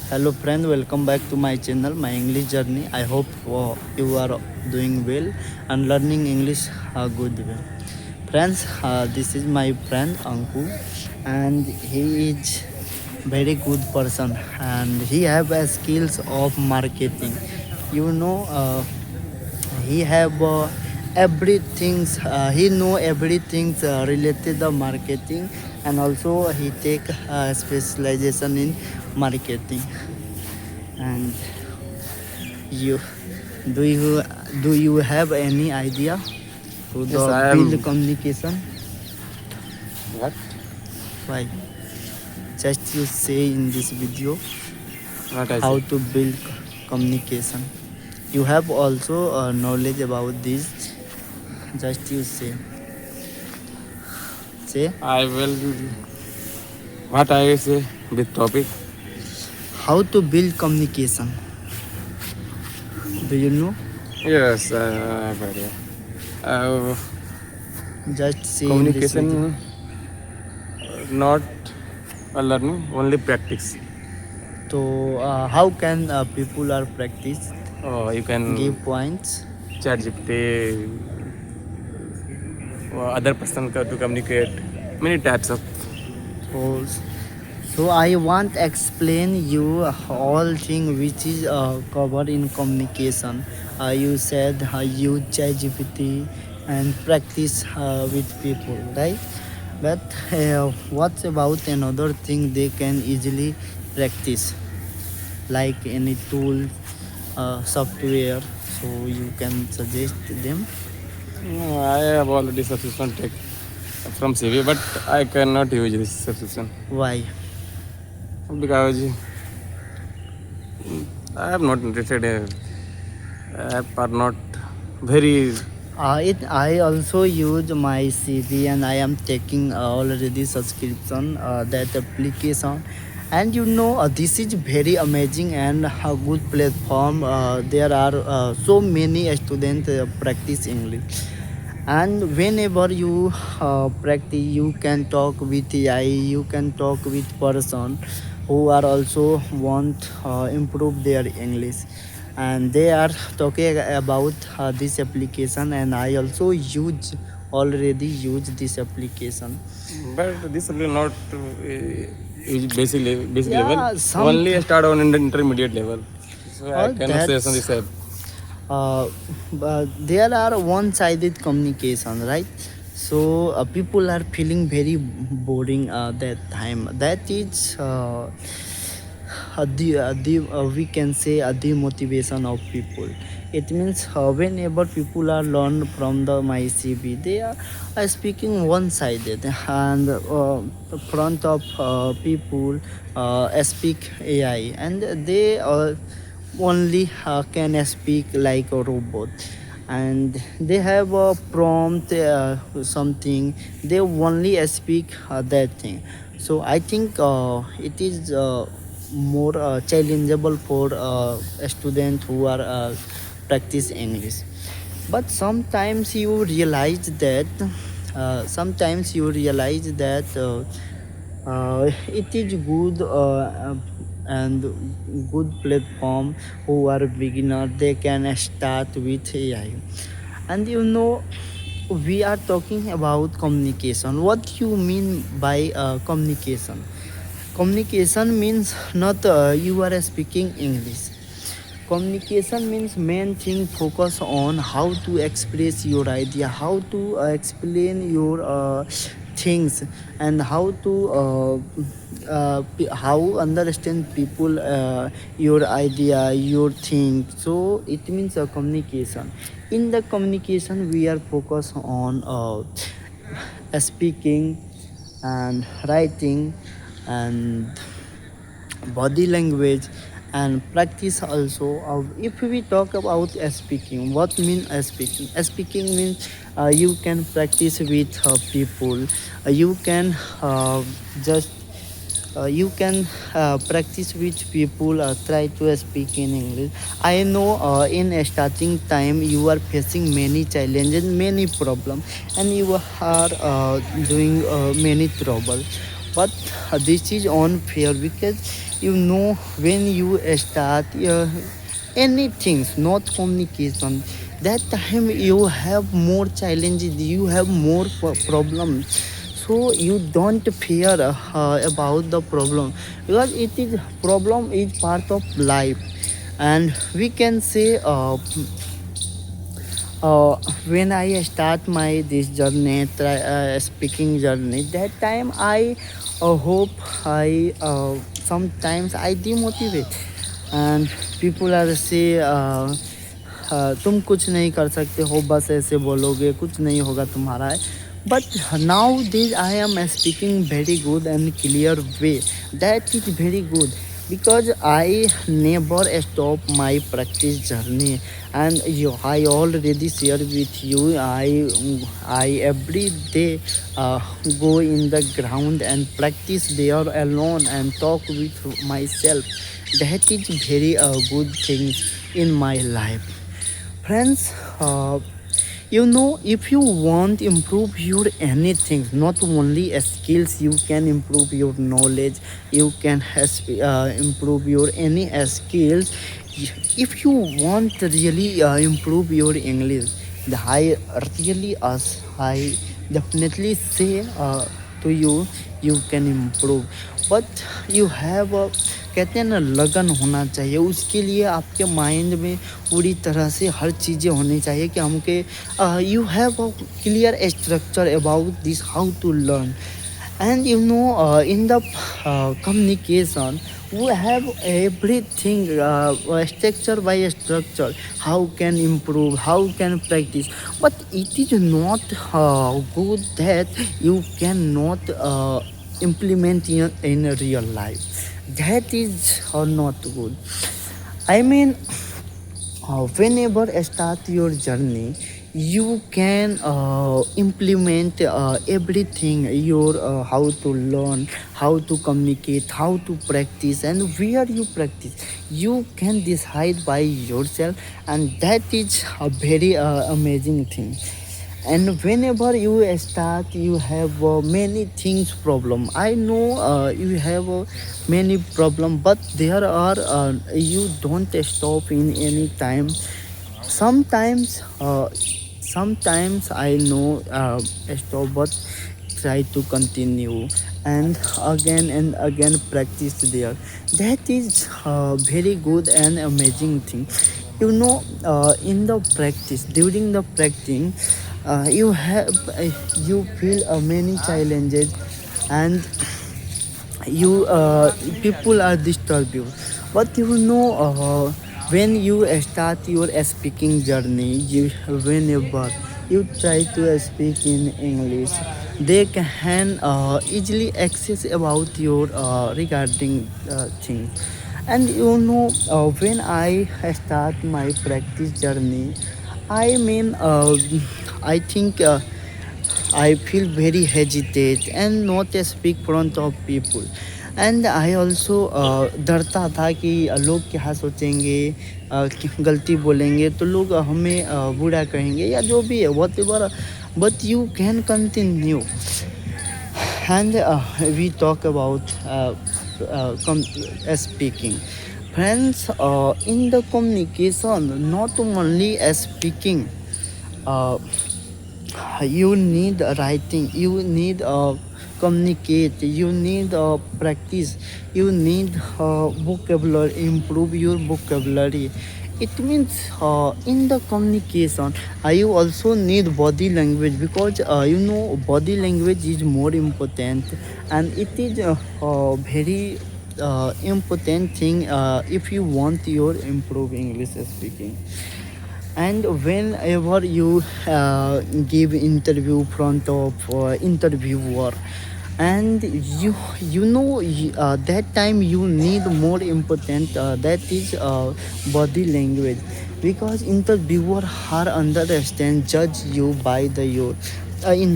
Hello friend, welcome back to my channel, my English journey. I hope you are doing well and learning English a good way. Friends, this is my friend Anku, and he is very good person, and he have a skills of marketing. You know, he have everything. He know everything related to marketing, and also he take specialization in marketing. And you do you do you have any idea to Yes, the I build am. communication? What? Why? Just you say in this video What I how say? to build communication. You have also knowledge about this. Just you say I will. What I say with topic? how to build communication. Do you know? Yes, I have idea. Uh, Just say in this video. Communication, not a learning, only practice. So how can people are practice? You can Give points. chat GPT, other person to communicate. Many types of. So So I want explain you all thing which is covered in communication. You said use ChatGPT and practice with people, right? But what about another thing they can easily practice, like any tool, software? So you can suggest them. No, I have already subscription take from CV, but I cannot use this subscription Why? because I have not interested. App are not very. I also use my CV and I am taking already subscription that application, and this is very amazing and a good platform. There are so many students practice English, and whenever you practice, you can talk with AI, you can talk with person who are also want improve their English, and they are talking about this application, and I also already use this application. But this will not is basic level. Yeah, some Only start on intermediate level. So I all cannot say on that's this app. but there are one-sided communication, right? So people are feeling very boring that time. That is we can say a demotivation of people. It means whenever people are learned from the mycb, they are speaking one-sided, and front of people speak AI, and they only can speak like a robot, and they have a prompt something, they only speak that thing. So I think it is more challengeable for a student who are practice English. But sometimes you realize that it is good and good platform. Who are beginner, they can start with AI. And we are talking about communication. What you mean by communication? Communication means not you are speaking English. Communication means main thing focus on how to express your idea, how to explain your things, and how to how understand people your idea, your thing. So it means communication. In the communication, we are focused on speaking and writing and body language and practice also. If we talk about speaking, what mean speaking? Speaking means you can practice with people. You can just you can practice with people, try to speak in English. I know in a starting time you are facing many challenges, many problems, and you are doing many trouble. but this is unfair because when you start anything, not communication, that time you have more challenges, you have more problems. So you don't fear about the problem, because it is problem is part of life. And we can say uh, when I start my this journey, speaking journey, that time I hope I sometimes I demotivate, and people are say तुम कुछ नहीं कर सकते हो, बस ऐसे बोलोगे, कुछ नहीं होगा तुम्हारा। But nowadays I am speaking very good and clear way. That is very good because I never stop my practice journey. And I already share with you. I every day go in the ground and practice there alone and talk with myself. That is very good things in my life. Friends, if you want improve your anything, not only skills, you can improve your knowledge, you can improve your any skills. If you want really improve your English, I really ask, I definitely say to you, you can improve. But you have कहते हैं ना, लगन होना चाहिए। उसके लिए आपके mind में पूरी तरह से हर चीज़ें होनी चाहिए कि हमके you have a clear structure about this how to learn. And in the communication we have everything structure by structure, how can improve, how can practice, but it is not good that you cannot implement in real life. That is not good. I mean, whenever start your journey, you can implement everything, your how to learn, how to communicate, how to practice, and where you practice you can decide by yourself, and that is a very amazing thing. And whenever you start, you have many things problem. I know you have many problem, but there are you don't stop in any time. Sometimes I know stop, but try to continue and again practice there. That is very good and amazing thing. In the practice, during the practicing, you feel many challenges, and you people are disturb you. But when you start your speaking journey, whenever you try to speak in English, they can easily access about your regarding things. And when I start my practice journey, I mean I think I feel very hesitate and not speak front of people. And I also डरता था कि लोग क्या सोचेंगे, कि गलती बोलेंगे तो लोग हमें बुरा कहेंगे या जो भी है whatever, but you can continue. And we talk about speaking. Friends, in the communication, not only speaking, you need writing, you need communicate, you need practice, you need vocabulary, improve your vocabulary. It means in the communication you also need body language, because body language is more important, and it is very important thing if you want your improve English speaking. And whenever you give interview front of interviewer, and that time you need more important that is body language, because interviewer are understand judge you by the your in